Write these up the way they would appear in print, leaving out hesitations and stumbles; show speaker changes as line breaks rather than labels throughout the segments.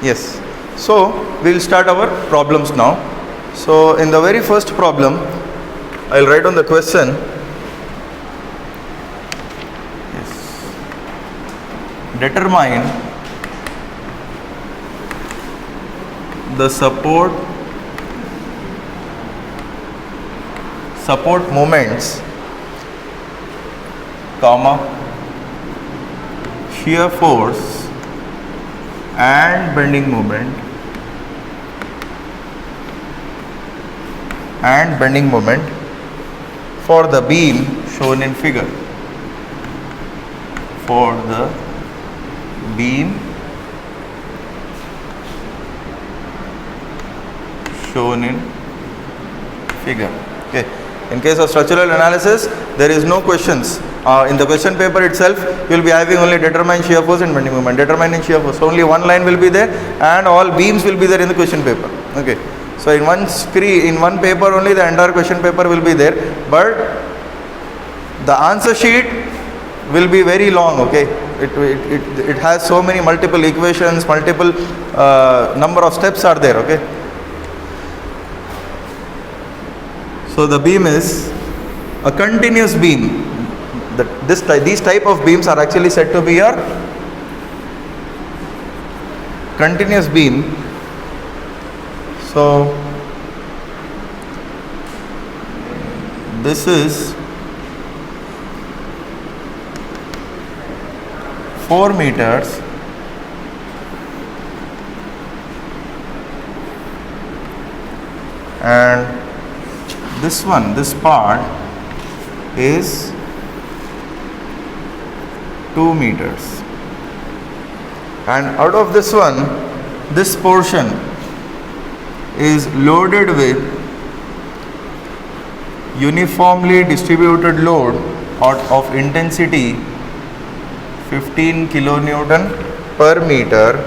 Yes. So we'll start our problems now. So in the very first problem, I'll write on the question. Yes. Determine the support moments, comma, shear force and bending moment for the beam shown in figure. For the beam shown in figure. Okay. In case of structural analysis, there is no questions. In the question paper itself, you will be having only determine shear force and bending moment. Determining shear force. Only one line will be there, and all beams will be there in the question paper. Okay. So in one screen, in one paper only, the entire question paper will be there, but the answer sheet will be very long. Okay. It has so many multiple equations, multiple number of steps are there. Okay. So the beam is a continuous beam. These type of beams are actually said to be your continuous beam. So this is 4 meters and this part is 2 meters, and out of this one, this portion is loaded with uniformly distributed load of intensity 15 kilonewton per meter,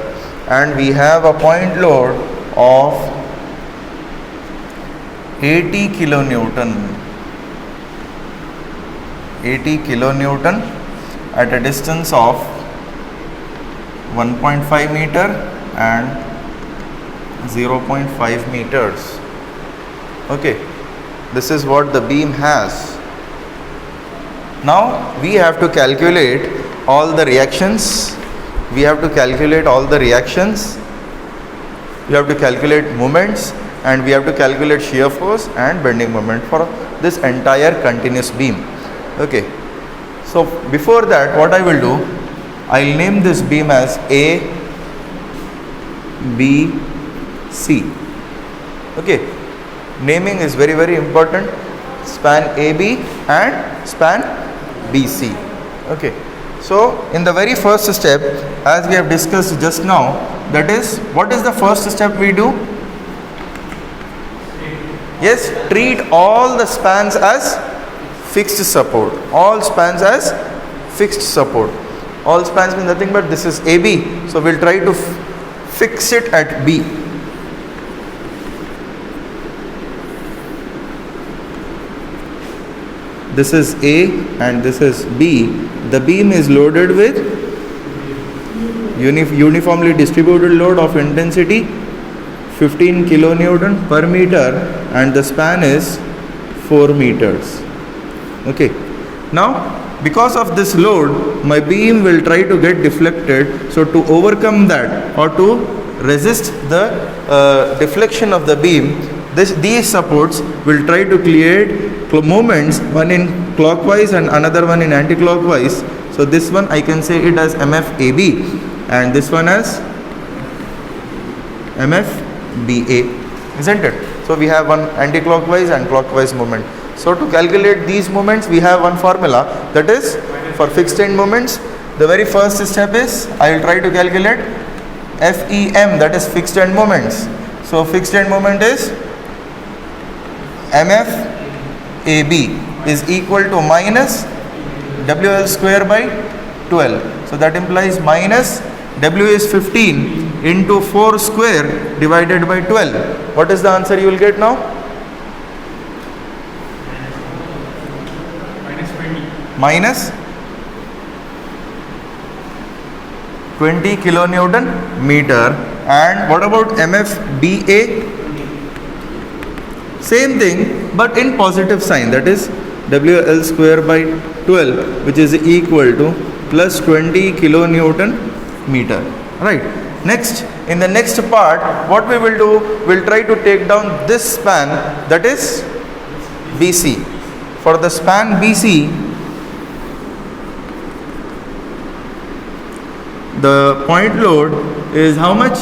and we have a point load of 80 kilonewton at a distance of 1.5 meter and 0.5 meters. Okay, this is what the beam has. Now we have to calculate all the reactions. We have to calculate moments, and we have to calculate shear force and bending moment for this entire continuous beam. Okay. So before that, what I will do, I'll name this beam as A, B, C. Okay. Naming is very, very important. Span AB and span BC. Okay. So in the very first step, as we have discussed just now, that is, what is the first step we do? Yes, treat all the spans as fixed support. All spans as fixed support. All spans means nothing but this is AB. So we'll try to fix it at B. This is A and this is B. The beam is loaded with uniformly distributed load of intensity 15 kilonewton per meter, and the span is 4 meters. Okay. Now, because of this load, my beam will try to get deflected. So to overcome that, or to resist the deflection of the beam, these supports will try to create moments, one in clockwise and another one in anti-clockwise. So this one I can say it as MFAB, and this one as MFBA, isn't it? So we have one anti-clockwise and clockwise moment. So to calculate these moments, we have one formula, that is, for fixed end moments, the very first step is, I will try to calculate FEM, that is fixed end moments. So fixed end moment is MFAB is equal to minus WL square by 12. So that implies minus W is 15 into 4 square divided by 12. What is the answer you will get now? Minus 20 kilonewton meter. And what about MFBA? Same thing, but in positive sign, that is WL square by 12, which is equal to plus 20 kilonewton meter. Right. Next, in the next part, what we will do, we'll try to take down this span, that is BC. For the span BC, the point load is how much?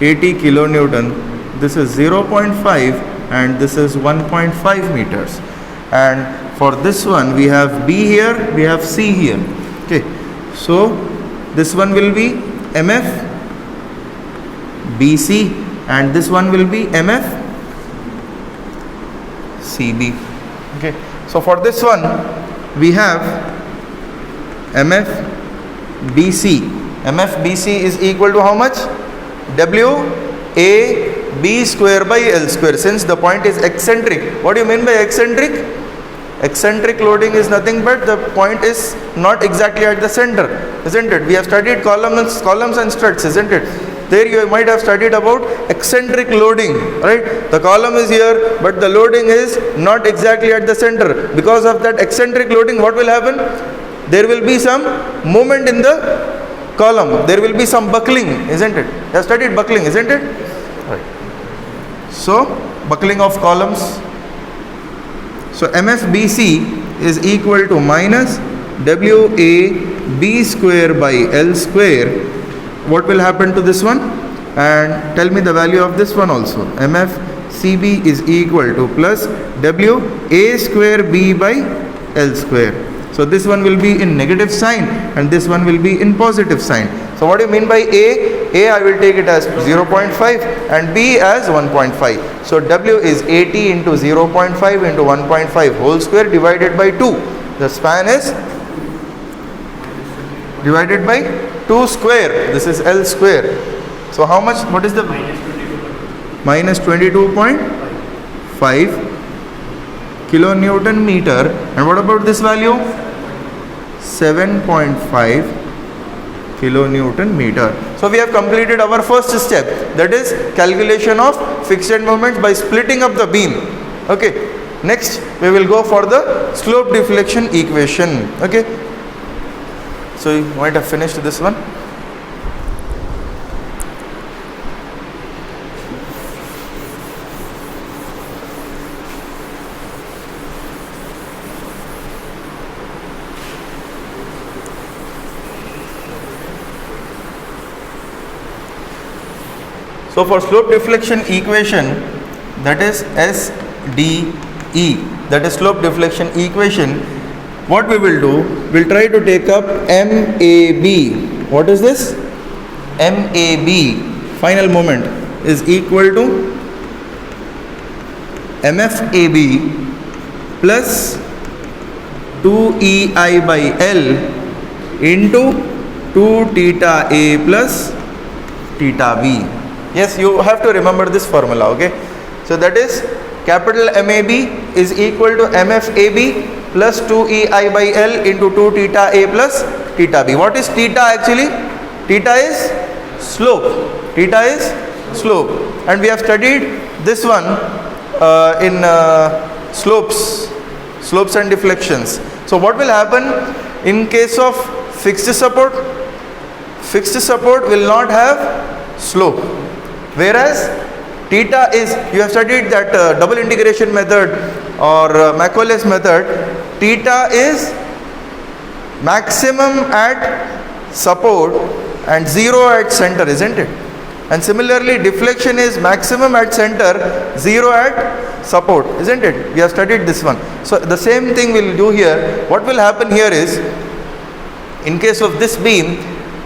80 kilonewton. This is 0.5 and this is 1.5 meters. And for this one, we have B here, we have C here. Okay. So this one will be MF BC and this one will be MF CB. Okay. So for this one, we have MF BC. MF BC is equal to how much? WAB square by L square. Since the point is eccentric. What do you mean by eccentric? Eccentric loading is nothing but the point is not exactly at the center, isn't it? We have studied columns and struts, isn't it? There you might have studied about eccentric loading, right? The column is here, but the loading is not exactly at the center. Because of that eccentric loading, what will happen? There will be some movement in the column. There will be some buckling, isn't it? You have studied buckling, isn't it? Right. So, buckling of columns. So, MFBC is equal to minus WAB square by L square. What will happen to this one? And tell me the value of this one also. MFCB is equal to plus WA square B by L square. So this one will be in negative sign and this one will be in positive sign. So what do you mean by A? A I will take it as 0.5 and B as 1.5. So W is 80 into 0.5 into 1.5 whole square divided by 2. The span is divided by 2 square. This is L square. So how much? What is the? Minus 22.5 kilonewton meter. And what about this value? 7.5 kilonewton meter. So we have completed our first step, that is calculation of fixed end moments by splitting up the beam. Okay. Next we will go for the slope deflection equation. Okay. So you might have finished this one. So for slope deflection equation, that is SDE, that is slope deflection equation, what we will do, we'll try to take up MAB. What is this? MAB, final moment, is equal to MFAB plus 2EI by L into 2 theta A plus theta B. Yes, you have to remember this formula, okay? So that is capital MAB is equal to MFAB plus 2EI by L into 2 theta A plus theta B. What is theta actually? Theta is slope. Theta is slope. And we have studied this one in slopes and deflections. So what will happen in case of fixed support? Fixed support will not have slope. Whereas theta is, you have studied that double integration method or Macaulay's method, theta is maximum at support and 0 at center, isn't it? And similarly deflection is maximum at center, 0 at support, isn't it? We have studied this one. So the same thing we will do here. What will happen here is, in case of this beam,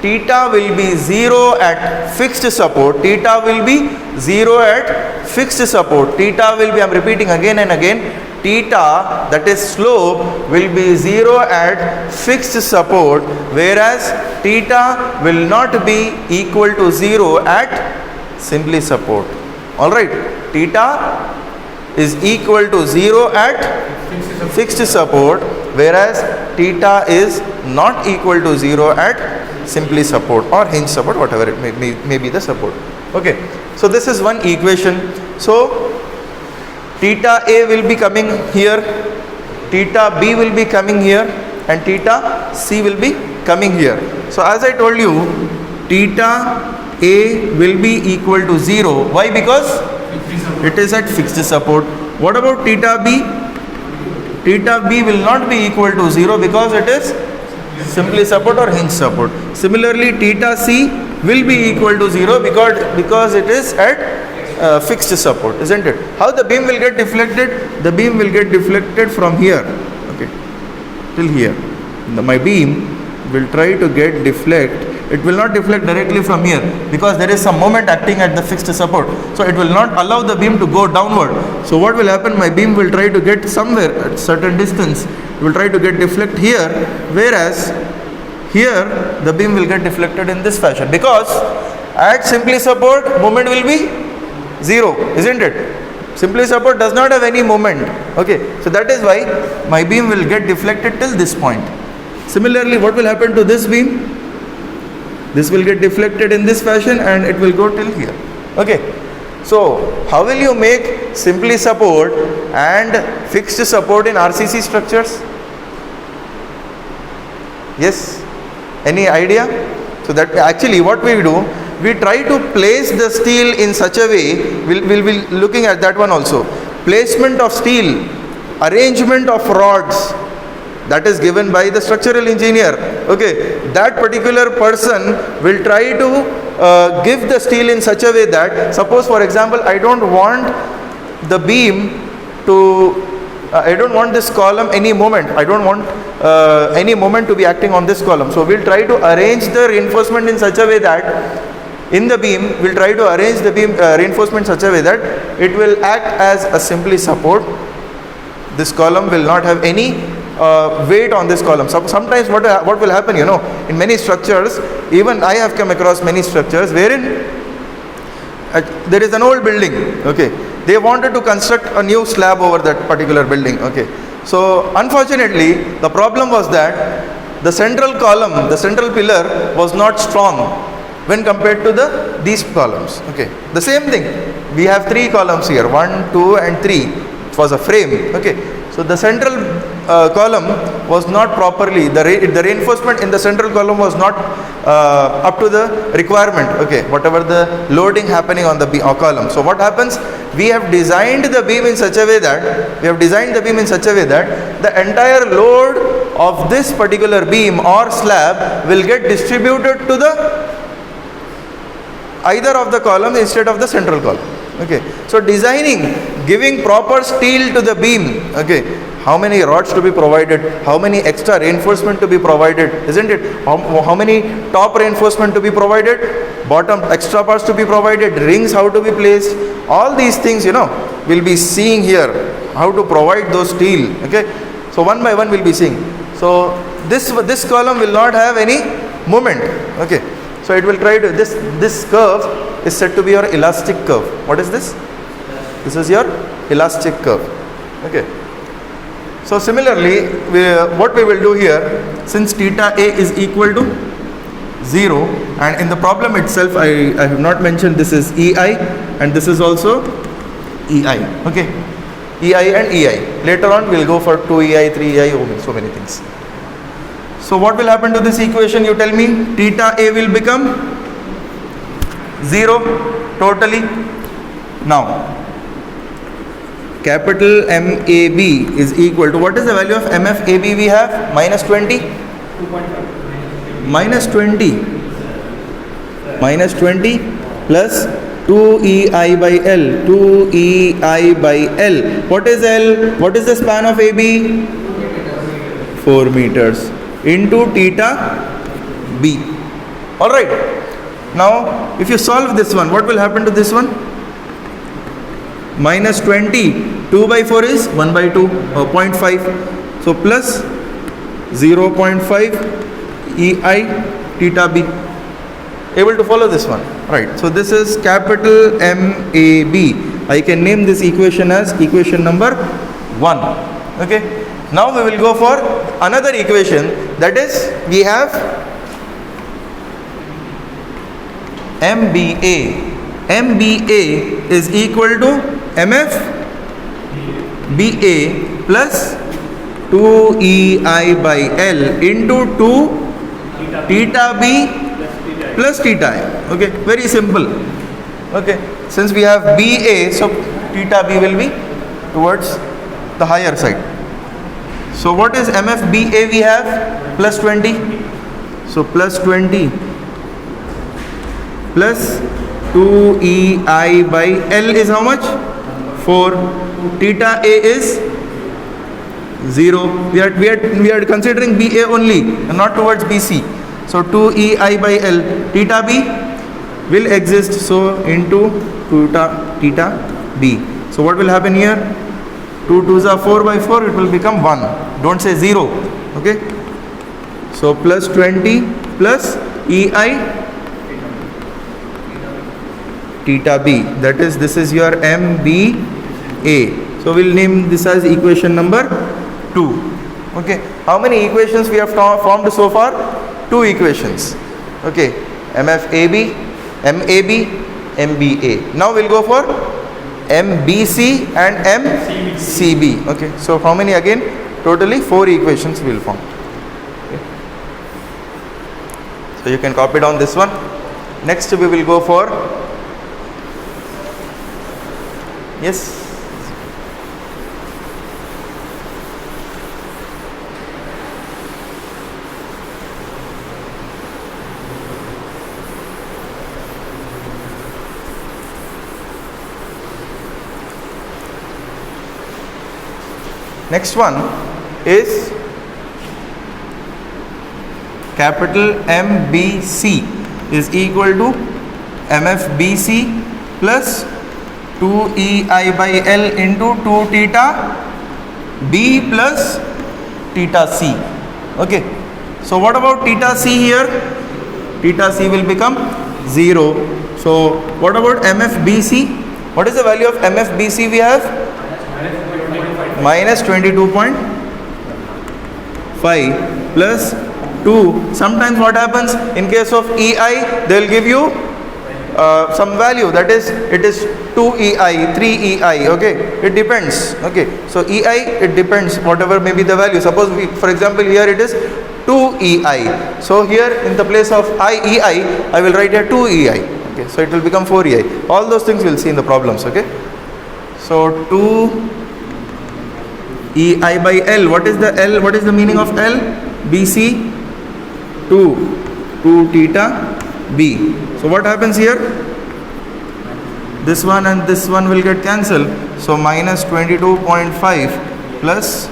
theta will be 0 at fixed support, theta will be 0 at fixed support, theta will be, I am repeating again and again, theta, that is slope, will be 0 at fixed support, whereas theta will not be equal to 0 at simply support. Alright, theta is equal to 0 at fixed support, whereas theta is not equal to 0 at simply support or hinge support, whatever it may be the support. Okay, so this is one equation. So theta A will be coming here, theta B will be coming here, and theta C will be coming here. So as I told you, theta A will be equal to 0. Why? Because it is at fixed support. What about theta B? Theta B will not be equal to 0 because it is simply support or hinge support. Similarly, theta C will be equal to 0 because it is at fixed support, isn't it? How the beam will get deflected? The beam will get deflected from here, okay, till here. My beam will try to get deflect. It will not deflect directly from here because there is some moment acting at the fixed support. So it will not allow the beam to go downward. So what will happen? My beam will try to get somewhere at certain distance. It will try to get deflect here, whereas here the beam will get deflected in this fashion because at simply support moment will be 0, isn't it? Simply support does not have any moment. Okay, so that is why my beam will get deflected till this point. Similarly, what will happen to this beam? This will get deflected in this fashion and it will go till here. Okay, so how will you make simply support and fixed support in RCC structures? Yes, any idea? So that actually what we do, we try to place the steel in such a way, we'll be looking at that one also. Placement of steel, arrangement of rods, that is given by the structural engineer. Okay, that particular person will try to give the steel in such a way that, suppose for example, I don't want the beam to, I don't want this column any moment, I don't want any moment to be acting on this column. So we'll try to arrange the reinforcement in such a way that in the beam, we'll try to arrange the beam reinforcement in such a way that it will act as a simply support. This column will not have any weight on this column. So sometimes what will happen, in many structures, even I have come across many structures wherein there is an old building, okay, they wanted to construct a new slab over that particular building, okay. So unfortunately the problem was that the central column, the central pillar was not strong when compared to these columns, okay. The same thing, we have 3 columns here, 1, 2 and 3. It was a frame, okay. So the central column was not properly, the reinforcement in the central column was not up to the requirement, okay, whatever the loading happening on the column. So what happens? We have designed the beam in such a way that, the entire load of this particular beam or slab will get distributed to the either of the column instead of the central column. Okay, so designing, giving proper steel to the beam, okay, how many rods to be provided, how many extra reinforcement to be provided, isn't it? How many top reinforcement to be provided, bottom extra parts to be provided, rings how to be placed, all these things, we'll be seeing here, how to provide those steel, okay. So one by one we'll be seeing. So this column will not have any moment, okay. So it will try to, this curve is said to be your elastic curve. What is this? This is your elastic curve. Okay. So similarly, what we will do here, since theta A is equal to 0, and in the problem itself I have not mentioned this is EI and this is also EI. Okay. EI and EI. Later on we will go for 2EI, 3EI, so many things. So what will happen to this equation, you tell me? Theta A will become 0 totally. Now, capital MAB is equal to, what is the value of MFAB we have? Minus 20? 2.5. Minus 20. Minus 20 plus 2EI by L. 2EI by L. What is L? What is the span of AB? 4 meters. Into theta B. Alright. Now, if you solve this one, what will happen to this one? Minus 20. 2 by 4 is 1 by 2, 0.5. So, plus 0.5 EI theta B. Able to follow this one? Right. So, this is capital MAB. I can name this equation as equation number 1. Okay. Now, we will go for another equation, that is we have MBA. MBA is equal to MF BA plus 2EI by L into 2 theta B plus theta I. Okay, very simple. Okay, since we have BA, so theta B will be towards the higher side. So what is MFBA we have? Plus 20. So plus 20 plus 2EI by L is how much? 4. Theta A is 0. We are considering BA only and not towards BC. So 2EI by L. Theta B will exist. So into theta B. So what will happen here? 2 2s are 4 by 4. It will become 1. Don't say 0. Okay. So plus 20 plus EI theta B. That is, this is your MBA. So we'll name this as equation number 2. Okay. How many equations we have formed so far? 2 equations. Okay. MFAB, MAB, MBA. Now we'll go for MBC and MCB. Okay. So how many again? Totally 4 equations we will form. Okay. So you can copy down this one. Next we will go for, yes. Next one is capital MBC is equal to MFBC plus 2EI by L into 2 theta B plus theta C. Okay. So what about theta C here? Theta C will become 0. So what about MFBC? What is the value of MFBC we have? Minus 22.5 plus 2. Sometimes what happens in case of EI, they will give you some value, that is it is 2EI, 3EI. Okay, it depends. Okay, so EI, it depends whatever may be the value. Suppose we, for example, here it is 2EI. So here in the place of EI, I will write here 2EI. Okay, so it will become 4EI. All those things we will see in the problems. Okay, so 2EI by L. What is the L? What is the meaning of L? BC 2 theta B. So what happens here? This one and this one will get cancelled. So minus 22.5 plus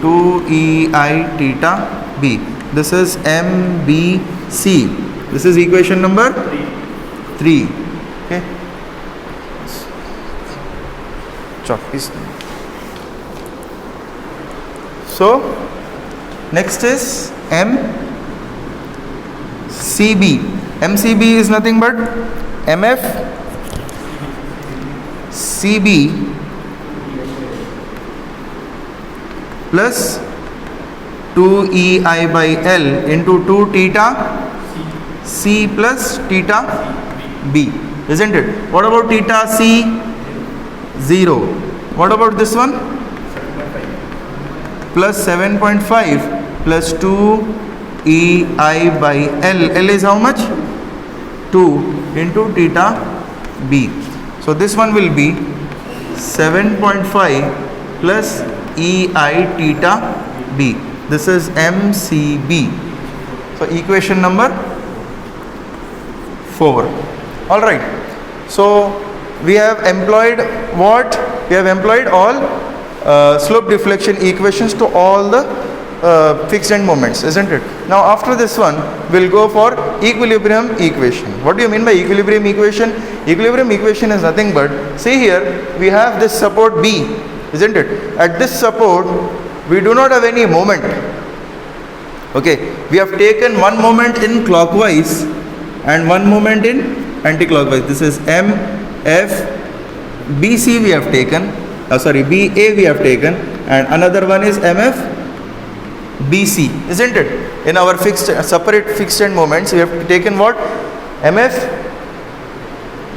2EI theta B. This is MBC. This is equation number 3. Okay. Chalk, please. So next is MCB. MCB is nothing but MFCB plus 2EI by L into 2 theta C plus theta B, isn't it? What about theta C? 0. What about this one? Plus 7.5 plus 2EI by L. L is how much? 2 into theta B. So this one will be 7.5 plus EI theta B. This is MCB. So equation number 4. Alright. So we have employed what? We have employed all slope deflection equations to all the fixed end moments, isn't it? Now after this one, we'll go for equilibrium equation. What do you mean by equilibrium equation? Equilibrium equation is nothing but, see here, we have this support B, isn't it? At this support, we do not have any moment. Okay, we have taken one moment in clockwise and one moment in anti-clockwise. This is M, F, BC we have taken, BA we have taken, and another one is MF, BC, isn't it? In our fixed separate fixed end moments, we have taken what? MF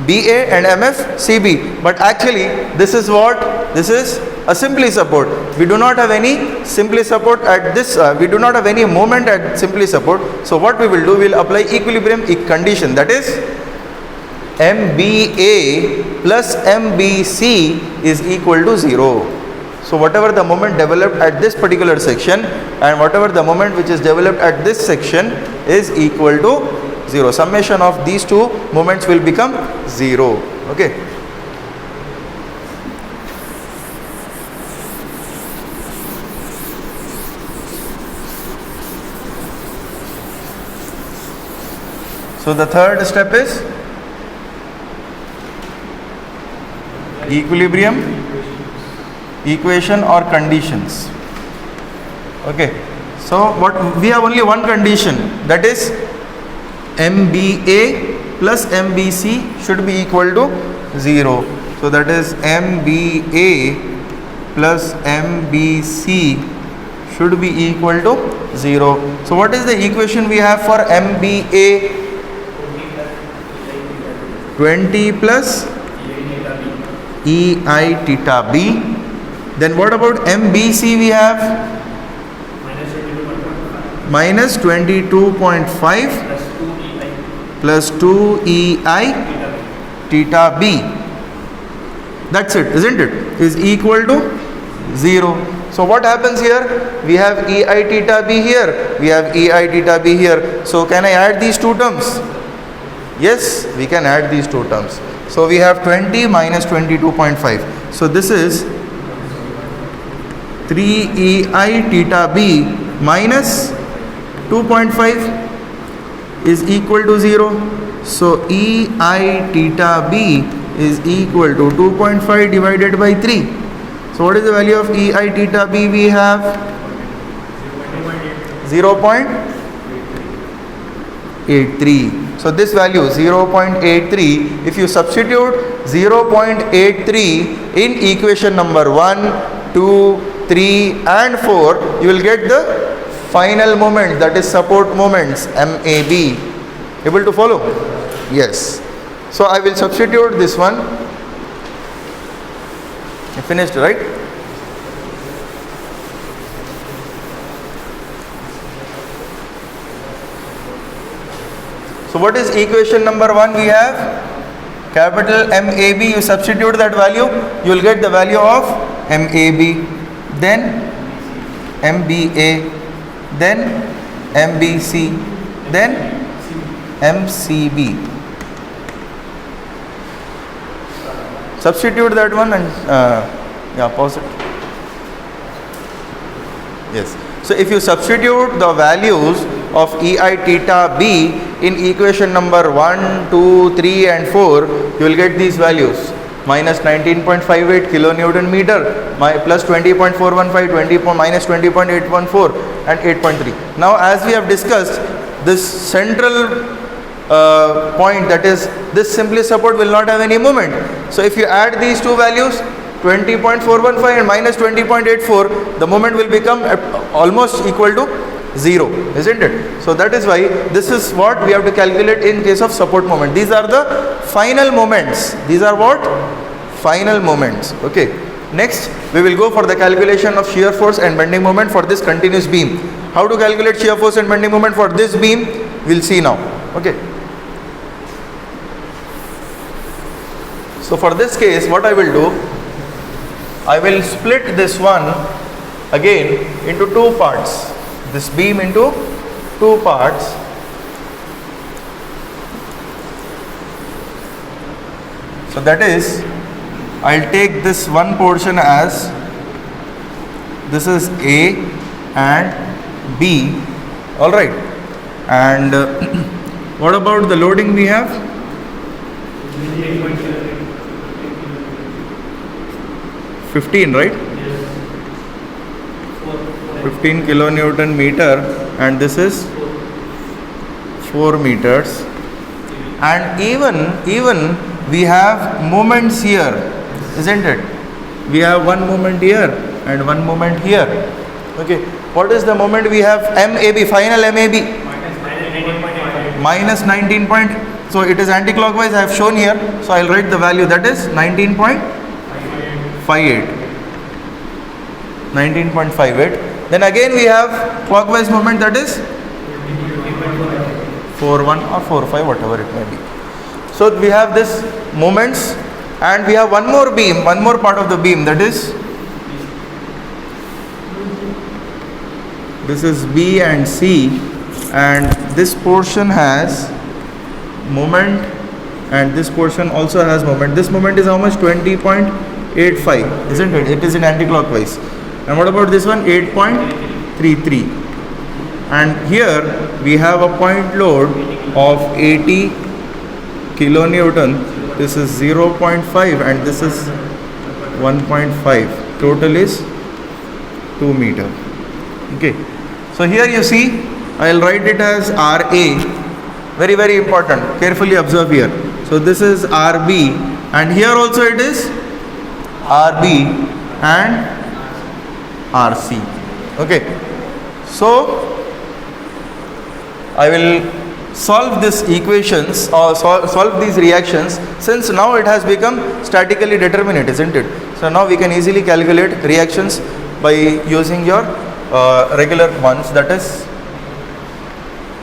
BA and MF CB. But actually, this is what? This is a simply support. We do not have any simply support at this. We do not have any moment at simply support. So what we will do? We will apply equilibrium condition. That is, MBA plus MBC is equal to 0. So whatever the moment developed at this particular section and whatever the moment which is developed at this section is equal to 0. Summation of these two moments will become 0. Okay. So the third step is equilibrium equation or conditions. Okay. So what we have only one condition, that is MBA plus MBC should be equal to 0. So that is MBA plus MBC should be equal to 0. So what is the equation we have for MBA? 20 plus EI theta B. Then what about MBC? We have minus 22.5 plus 2 EI theta B. That's it, isn't it? Is equal to 0. So what happens here? We have EI theta B here. We have EI theta B here. So can I add these two terms? Yes, we can add these two terms. So we have 20 minus 22.5. So this is 3 EI theta B minus 2.5 is equal to 0. So EI theta B is equal to 2.5 divided by 3. So what is the value of EI theta B? We have 0.83. So this value 0.83, if you substitute 0.83 in equation number 1, 2, 3 and 4, you will get the final moment, that is support moments, MAB. Able to follow? Yes. So I will substitute this one. You finished, right? So what is equation number 1? We have capital MAB. You substitute that value, you will get the value of MAB, then MBA, then MBC, then MCB. Substitute that one and pause it. Yes. So if you substitute the values of EI theta B in equation number 1, 2, 3 and 4, you will get these values. Minus 19.58 kilonewton meter, plus 20.415, minus 20.814 and 8.3. Now as we have discussed, this central point, that is this simply support will not have any moment. So if you add these two values, 20.415 and minus 20.84, the moment will become almost equal to 0, isn't it? So that is why this is what we have to calculate in case of support moment. These are the final moments. These are what? Final moments. Okay. Next, we will go for the calculation of shear force and bending moment for this continuous beam. How to calculate shear force and bending moment for this beam, we'll see now. Okay. So for this case, what I will do, I will split this one again into two parts. This beam into two parts. So that is, I'll take this one portion as, this is A and B, alright. And what about the loading we have? 15, right? 15 kilonewton meter, and this is 4 meters. And even we have moments here, isn't it? We have one moment here and one moment here. Okay. what is the moment we have? MAB, final MAB. Minus 19 point, so it is anti-clockwise, I have shown here. So I will write the value, that is 19.58. 19.58. Then again we have clockwise moment, that is 4.1 or 4.5, whatever it may be. So we have this moments, and we have one more beam, one more part of the beam, that is this is B and C, and this portion has moment and this portion also has moment. This moment is how much? 20.85, isn't it? It is in anti-clockwise. And what about this one? 8.33. And here we have a point load of 80 kilonewton. This is 0.5 and this is 1.5. Total is 2 meter. Okay. So here you see, I will write it as RA. Very, very important. Carefully observe here. So this is RB, and here also it is RB and RC. Okay. So I will solve these equations or solve these reactions, since now it has become statically determinate, isn't it? So now we can easily calculate reactions by using your regular ones, that is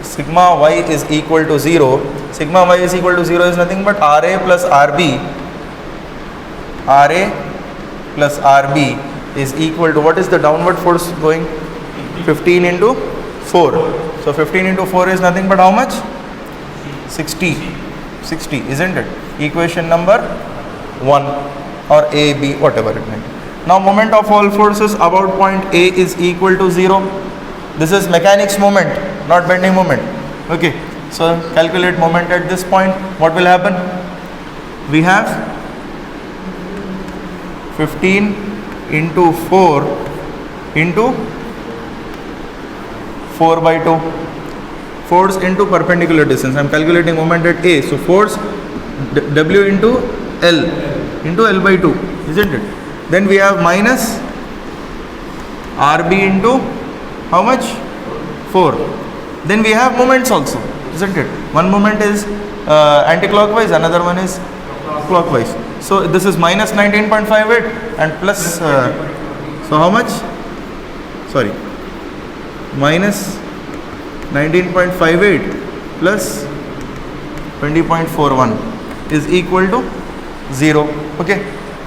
sigma y is equal to 0. Sigma y is equal to 0 is nothing but RA plus RB. RA plus RB is equal to, what is the downward force going? 15 into 4. So 15 into 4 is nothing but how much? 60. 60, isn't it? Equation number 1, or A, B, whatever it may be. Now moment of all forces about point A is equal to 0. This is mechanics moment, not bending moment. Okay, so calculate moment at this point. What will happen? We have 15 into 4 into 4 by 2. Force into perpendicular distance. I am calculating moment at A. So force W into L by 2, isn't it? Then we have minus RB into how much? 4. Then we have moments also, isn't it? One moment is anti-clockwise, another one is clockwise. So this is minus 19.58 and plus, so how much? Sorry, minus 19.58 plus 20.41 is equal to 0. Okay.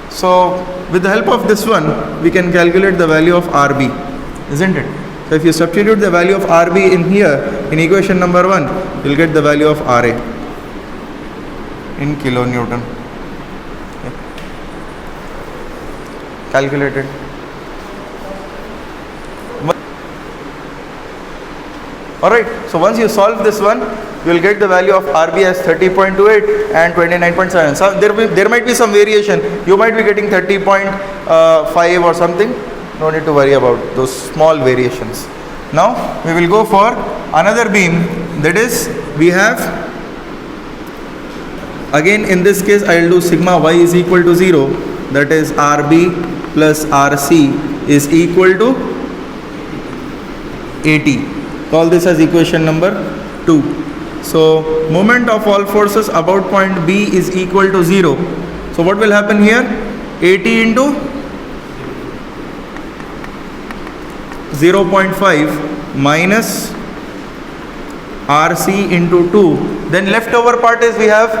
So with the help of this one, we can calculate the value of RB, isn't it? So if you substitute the value of RB in here, in equation number 1, you will get the value of RA in kilonewton. Okay. Calculated. Alright, so once you solve this one, you will get the value of RB as 30.28 and 29.7. So there might be some variation. You might be getting 30.5 or something. No need to worry about those small variations. Now we will go for another beam, that is we have, again in this case I will do sigma y is equal to 0, that is RB plus RC is equal to 80. Call this as equation number 2. So moment of all forces about point B is equal to 0. So what will happen here? 80 into 0.5 minus RC into 2. Then leftover part is we have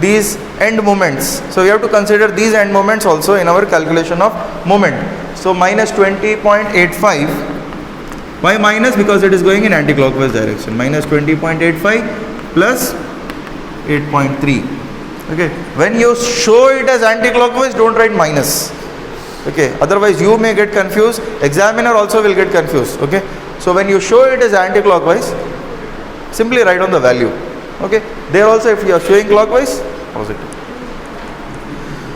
these end moments. So we have to consider these end moments also in our calculation of moment. So minus 20.85. Why minus? Because it is going in anti-clockwise direction. Minus 20.85 plus 8.3. Okay. When you show it as anti-clockwise, don't write minus. Okay. Otherwise you may get confused. Examiner also will get confused. Okay. So when you show it as anti-clockwise, simply write on the value. Okay. There also if you are showing clockwise, positive.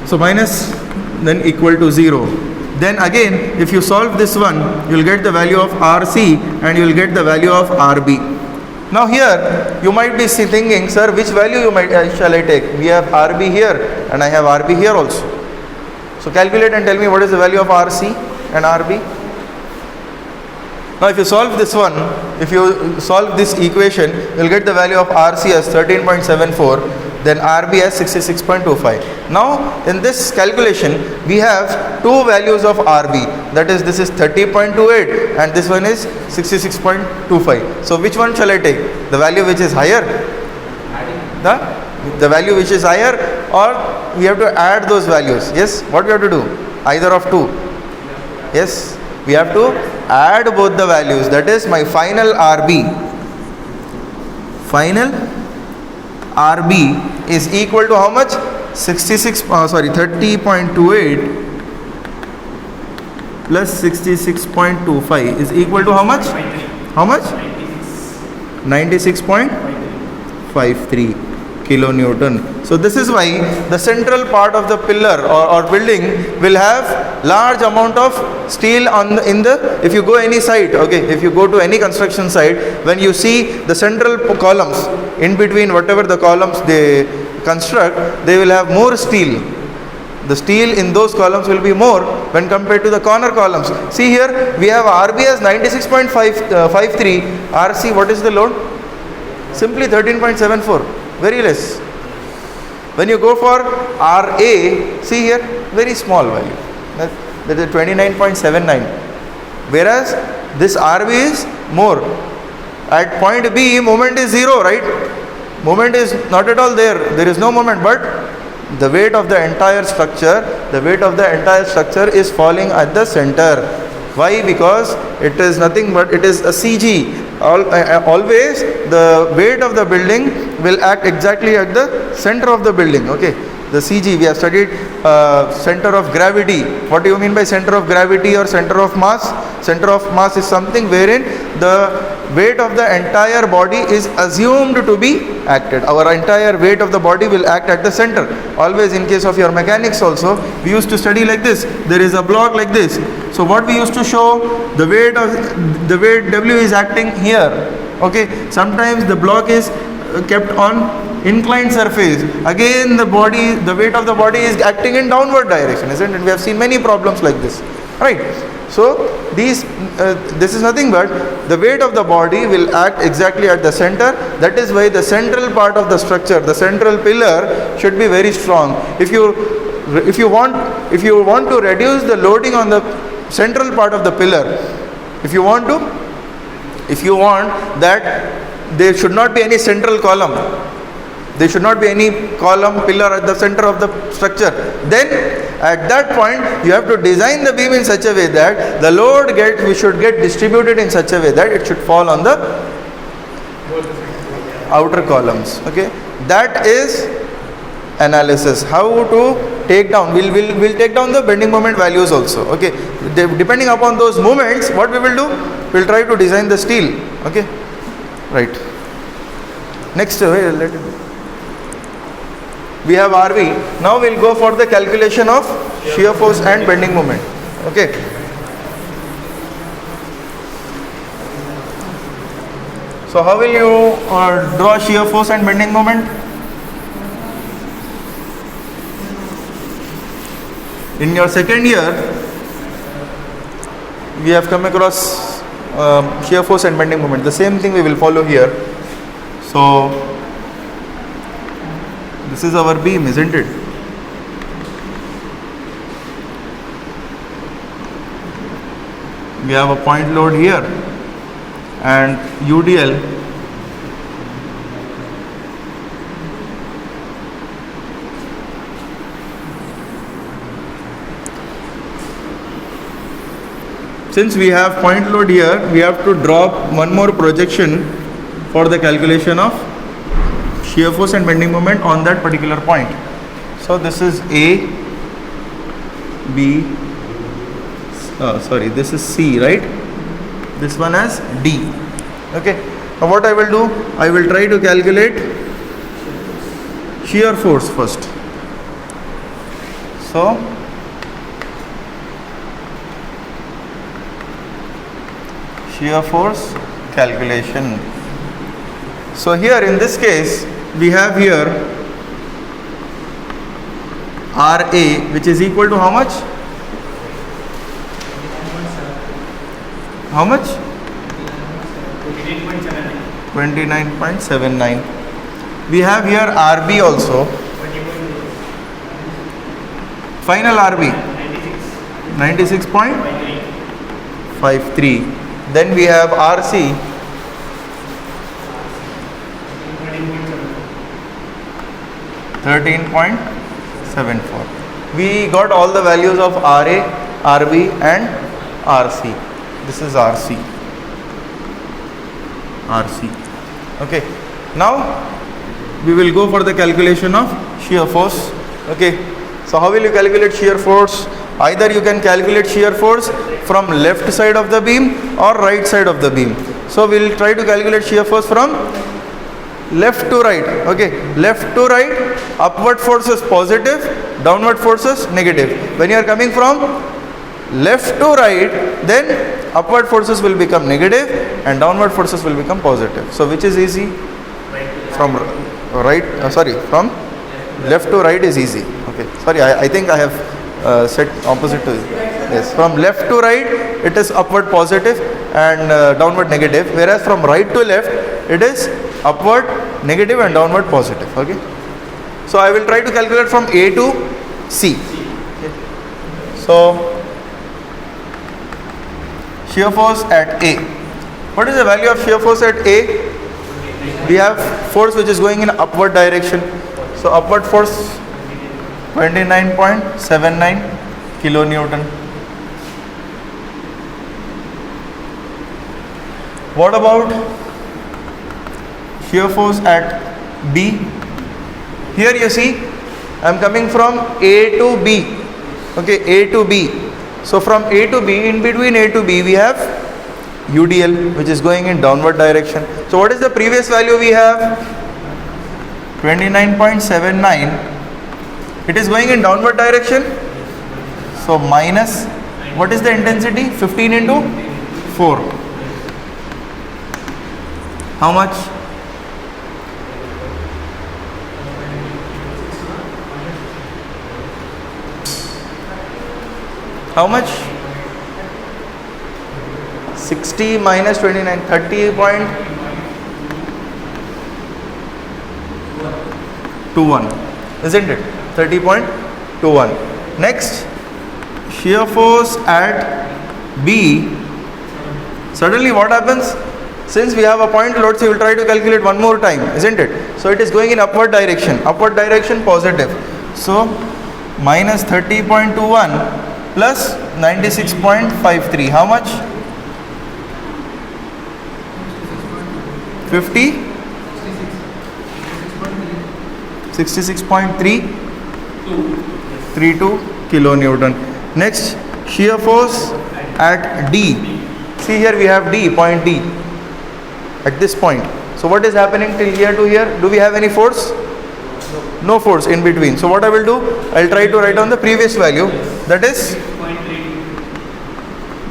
So minus then equal to 0. Then again, if you solve this one, you will get the value of RC and you will get the value of RB. Now here, you might be thinking, sir, which value shall I take? We have RB here and I have RB here also. So calculate and tell me what is the value of RC and RB. Now if you solve this one, if you solve this equation, you will get the value of RC as 13.74, then RB as 66.25. Now in this calculation, we have two values of RB, that is this is 30.28 and this one is 66.25. So which one shall I take? The value which is higher? The value which is higher, or we have to add those values? Yes, what we have to do? Either of two. Yes, we have to add both the values. That is my final RB. Final RB is equal to how much? 30.28 plus 66.25 is equal to how much? How much? 96.53 kilonewton. So this is why the central part of the pillar or building will have large amount of steel in the, if you go any site, okay, if you go to any construction site, when you see the central columns, in between whatever the columns they construct, they will have more steel. The steel in those columns will be more when compared to the corner columns. See here, we have RB as 96.53, RC, what is the load? Simply 13.74, very less. When you go for RA, see here, very small value, that is 29.79, whereas this RB is more. At point B, moment is 0, right? Moment is not at all there is no moment, but the weight of the entire structure is falling at the center. Why? Because it is nothing but it is a CG. Always the weight of the building will act exactly at the center of the building. Okay, the CG, we have studied center of gravity. What do you mean by center of gravity or center of mass? Center of mass is something wherein the weight of the entire body is assumed to be acted. Our entire weight of the body will act at the center. Always in case of your mechanics also, we used to study like this. There is a block like this. So what we used to show, the weight W is acting here. Okay, sometimes the block is kept on inclined surface. Again the weight of the body is acting in downward direction, isn't it? We have seen many problems like this, right? So this is nothing but the weight of the body will act exactly at the center. That is why the central part of the structure, the central pillar, should be very strong. If you want to reduce the loading on the central part of the pillar, if you want that there should not be any central column, there should not be any column pillar at the center of the structure, then at that point you have to design the beam in such a way that the load should get distributed in such a way that it should fall on the outer columns. Okay, that is analysis. How to take down, we'll take down the bending moment values also. Okay, depending upon those moments, what we will do, we'll try to design the steel. Okay, right. Next, we have RV. Now we'll go for the calculation of shear force and bending moment. Okay. So how will you draw shear force and bending moment? In your second year, we have come across shear force and bending moment. The same thing we will follow here. So this is our beam, isn't it? We have a point load here and UDL since we have point load here, we have to drop one more projection for the calculation of shear force and bending moment on that particular point. So this is A, B, this is C, right? This one as D. Okay. Now what I will do, I will try to calculate shear force first. So shear force calculation. So here in this case, we have here RA, which is equal to how much? How much? 29.79. We have here RB also. Final RB 96.53. Then we have RC 13.74. We got all the values of RA, RB and RC. This is RC. Okay. Now we will go for the calculation of shear force. Okay. So how will you calculate shear force? Either you can calculate shear force from left side of the beam or right side of the beam. So we will try to calculate shear force from left to right. Okay, left to right, upward force is positive, downward force is negative. When you are coming from left to right, then upward forces will become negative and downward forces will become positive. So which is easy? From from left to right is easy. Okay, sorry, I think I have set opposite to it. Yes, from left to right it is upward positive and downward negative, whereas from right to left it is upward negative and downward positive. Okay, so I will try to calculate from A to C. Okay. So shear force at A. What is the value of shear force at A? We have force which is going in upward direction. So upward force 29.79 kilonewton. What about shear force at B? Here you see I am coming from A to B. Okay, A to B. So from A to B, in between A to B we have UDL which is going in downward direction. So what is the previous value we have? 29.79. It is going in downward direction. So minus, what is the intensity? 15 into 4. How much? How much? 60 minus 29, 30.21, isn't it? 30.21. Next, shear force at B. Suddenly what happens? Since we have a point load, so we will try to calculate one more time, isn't it? So it is going in upward direction positive. So minus 30.21 plus 96.53. How much? 50? 66.332 kilonewton. Next, shear force at D. See here we have D, point D. At this point. So what is happening till here to here? Do we have any force? No force in between. So what I will do? I will try to write down the previous value. That is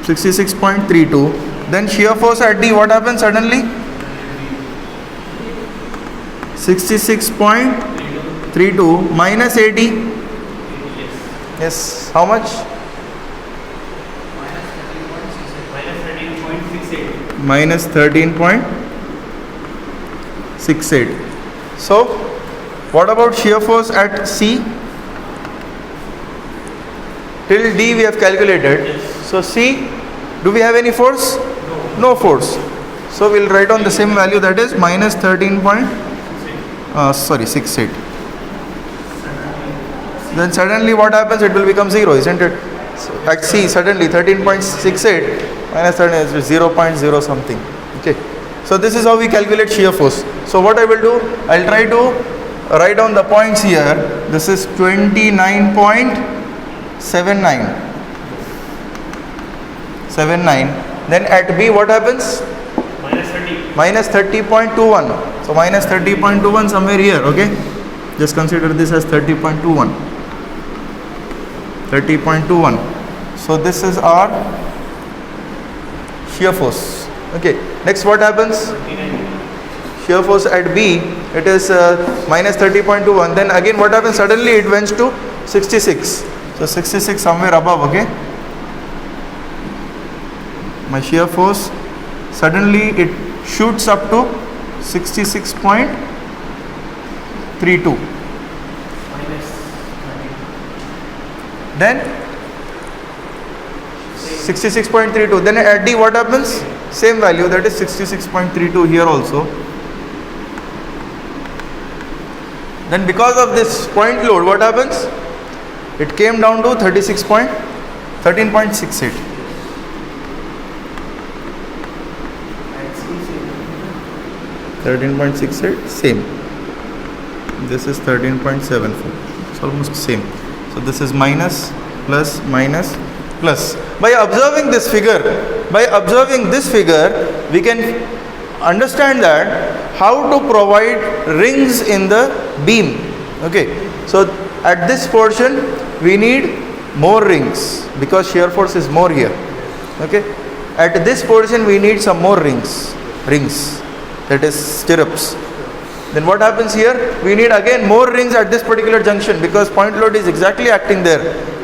66.32. Then shear force at D, what happens suddenly? 66.32 minus 80. Yes. How much? Minus 13.68. So what about shear force at C? Till D we have calculated. So C, do we have any force? No force. So we will write on the same value, that is minus 13.68. Then suddenly what happens? It will become 0, isn't it? So at C suddenly 13.68 minus 13 is 0.0 something. Okay. So this is how we calculate shear force. So what I will do? I will try to write down the points here. This is 29.79. Then at B what happens? Minus 30.21. So minus 30.21 somewhere here. Okay. Just consider this as 30.21. 30.21. So this is our shear force. Okay. Next what happens? Shear force at B, it is minus 30.21. Then again what happens? Suddenly it went to 66. So 66 somewhere above. Okay. My shear force, suddenly it shoots up to 66.32. Then 66.32. Then at D what happens? Same value, that is 66.32 here also. Then because of this point load, what happens? It came down to 13.68. 13.68, same. This is 13.74. It's almost same. So this is minus, plus, minus, plus. By observing this figure, we can understand that how to provide rings in the beam. Okay. So at this portion, we need more rings because shear force is more here. Okay. At this portion, we need some more rings. That is stirrups. Then what happens here? We need again more rings at this particular junction because point load is exactly acting there.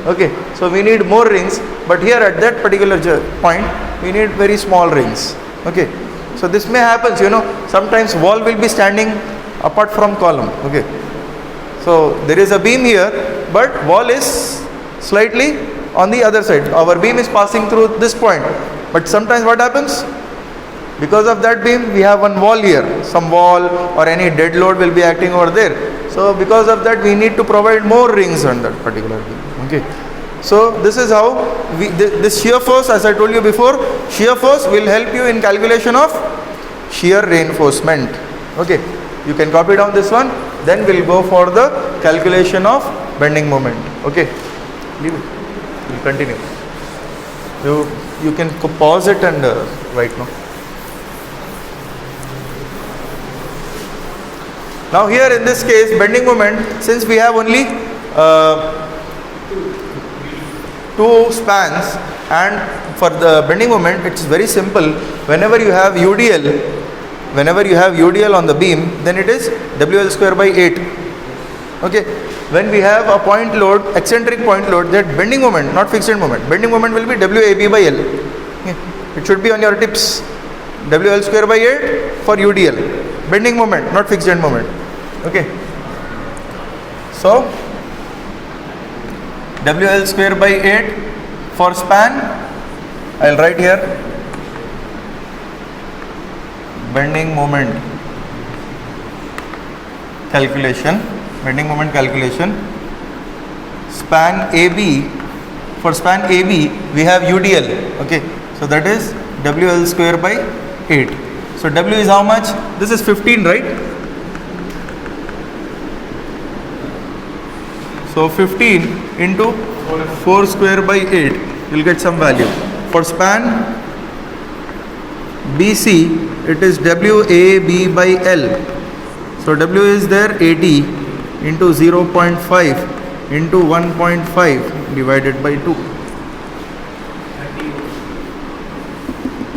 Okay, so we need more rings, but here at that particular point, we need very small rings. Okay, so this may happen, sometimes wall will be standing apart from column. Okay, so there is a beam here, but wall is slightly on the other side. Our beam is passing through this point, but sometimes what happens? Because of that beam, we have one wall here. Some wall or any dead load will be acting over there. So because of that, we need to provide more rings on that particular beam. Okay. So this is how this shear force, as I told you before, shear force will help you in calculation of shear reinforcement. Okay. You can copy down this one. Then we'll go for the calculation of bending moment. Okay. Leave it. We'll continue. You can pause it and write now. Now here in this case, bending moment, since we have only two spans, and for the bending moment it's very simple. Whenever you have UDL on the beam, then it is WL square by 8. Okay. When we have a point load, eccentric point load, that bending moment, not fixed moment, bending moment will be WAB by L. Okay. It should be on your tips. WL square by 8 for UDL. Bending moment, not fixed end moment. Okay. So WL square by 8 for span, I will write here bending moment calculation. Span AB, for span AB we have UDL. Okay. So that is WL square by 8. So W is how much? This is 15, right? So 15 into 4 square by 8, you will get some value. For span BC, it is WAB by L. So W is there 80 into 0.5 into 1.5 divided by 2.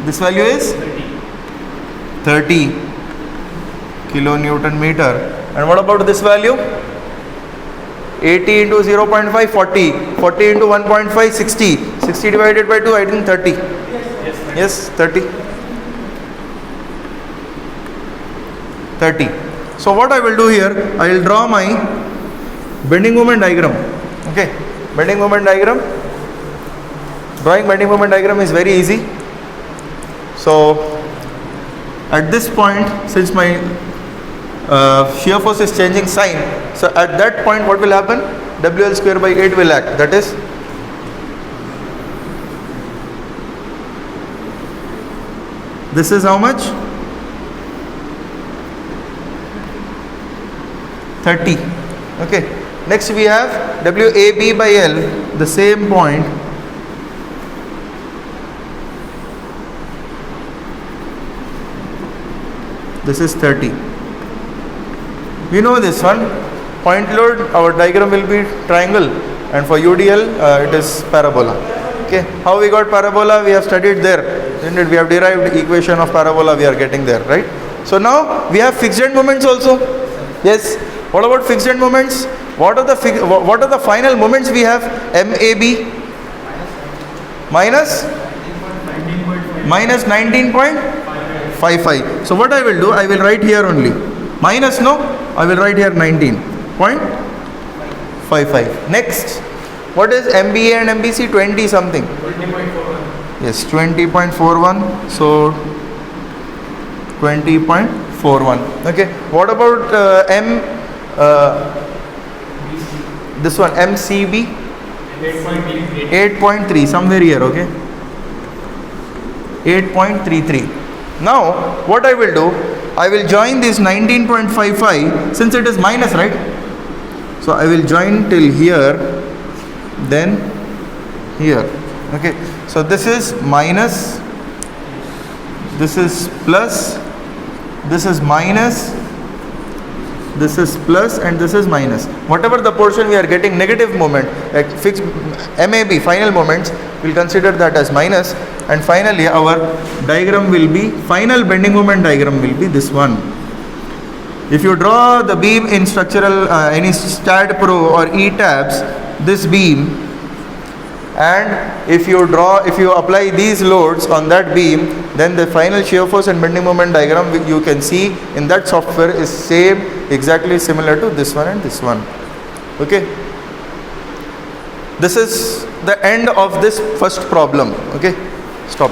This value is 30 kilonewton meter. And what about this value? 80 into 0.5, 40. 40 into 1.5, 60. 60 divided by 2, I think 30. Yes, 30. 30. So what I will do here, I will draw my bending moment diagram. Okay, bending moment diagram. Drawing bending moment diagram is very easy. So at this point, since my shear force is changing sign, so at that point what will happen? WL square by 8 will act. That is this is how much? 30. Okay. Next we have WAB by L, the same point. This is 30. We know this one. Point load, our diagram will be triangle, and for UDL it is parabola. Okay. How we got parabola? We have studied there. Isn't it? We have derived equation of parabola. We are getting there, right? So now we have fixed end moments also. Yes. What about fixed end moments? What are the final moments we have? MAB minus 19.5 19.55. So what I will do, I will write here only. Minus, no? I will write here 19.55. Next, what is MBA and MBC? 20 something.
20.41.
Yes, 20.41. So 20.41. Okay. What about this one, MCB? 8.3, somewhere here, okay. 8.33. Now, what I will do, I will join this 19.55 since it is minus, right? So I will join till here, then here. Okay. So this is minus, this is plus, this is minus, this is plus, and this is minus. Whatever the portion we are getting negative moment, like fixed MAB, final moments, we'll consider that as minus. And finally our diagram will be, final bending moment diagram will be this one. If you draw the beam in structural, any STAAD Pro or ETABS, this beam, and if you apply these loads on that beam, then the final shear force and bending moment diagram you can see in that software is same, exactly similar to this one and this one. Okay. This is the end of this first problem. Okay. Stop.